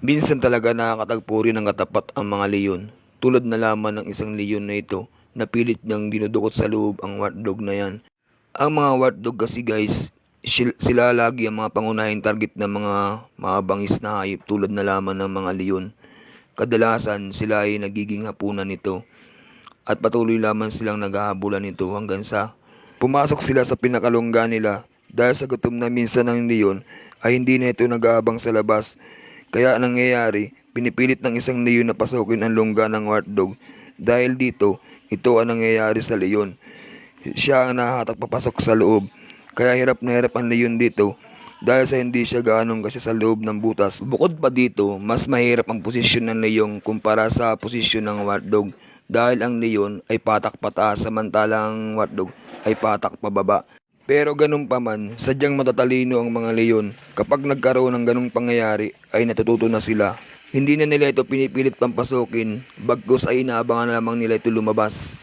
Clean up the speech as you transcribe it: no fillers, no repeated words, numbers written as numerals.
Minsan talaga nakakatagpo rin ng katapat ang mga leyon. Tulad na lamang ng isang leyon na ito na pilit niyang dinudukot sa loob ang watdog na yan. Ang mga watdog kasi guys, sila lagi ang mga pangunahing target ng mga mabangis na hayop tulad na lamang ng mga leyon. Kadalasan sila ay nagiging hapunan nito at patuloy lamang silang naghahabulan nito hanggang sa pumasok sila sa pinakalungga nila. Dahil sa gutom na minsan ng leyon ay hindi na ito nag-aabang sa labas. Kaya nangyayari, pinipilit ng isang leyon na pasukin ang lungga ng watdog. Dahil dito, ito ang nangyayari sa leyon. Siya ang nahahatak papasok sa loob. Kaya hirap na hirap ang leyon dito dahil sa hindi siya gaanong kasi sa loob ng butas. Bukod pa dito, mas mahirap ang posisyon ng leyon kumpara sa posisyon ng watdog dahil ang leyon ay patak pataas samantalang watdog ay patak pababa. Pero ganun pa man, sadyang matatalino ang mga leyon. Kapag nagkaroon ng ganung pangyayari ay natututo na sila. Hindi na nila ito pinipilit pampasukin, bagkus ay inaabangan na lamang nila ito lumabas.